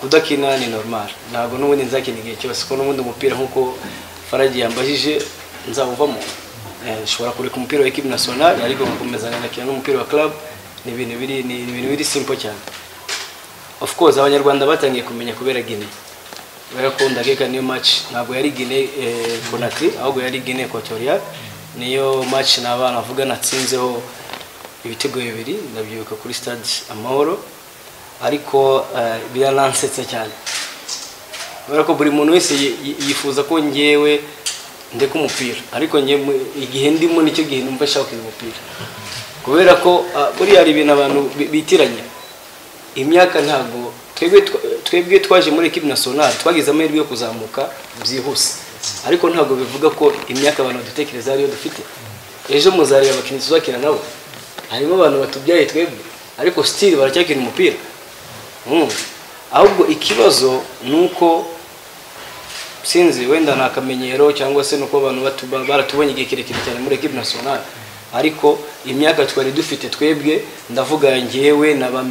kudakina ni normal ntabwo n'ubundi nzakina igihe cyose ko n'ubundi umupira nkuko Faraji yambajije nzawuvamo shobora kureka umupira wa equipe nationale ariko gukomeza ngakina n'umupira wa club ni ibintu biri simple cyane. Of course abanyarwanda batangiye kumenya kubera Guinea barakunda geka niyo match ntabwo yari Guinea Conakry ahubwo yari Guinea Equatorial niyo match n'abana bavuga natsinzeho ibitego bibiri ndabyuka kuri stade Amahoro ariko biranansetsa cyane barako buri muntu wese yifuza ko ngewe ndeka umupira ariko nge igihe ndimo nicyo gihe numva shaka umupira kubera ko buri ari ibintu abantu bitiranye imyaka ntago twebwe twaje muri equipe nationale twagize amahirwe yo kuzamuka byihuse ariko ntago bivuga ko imyaka abantu dutekereza ariyo dufite ejo muzari abakinyi tuzakina nabo harimo abantu batubyaye twebwe ariko still baracyakina umupira ahubwo ikibazo nuko sinzi wenda nakamenyero cyangwa se nuko abantu baratubonye igihe kirekire cyane muri equipe nationale ariko imyaka twari dufite twebwe ndavuga ngewe na ba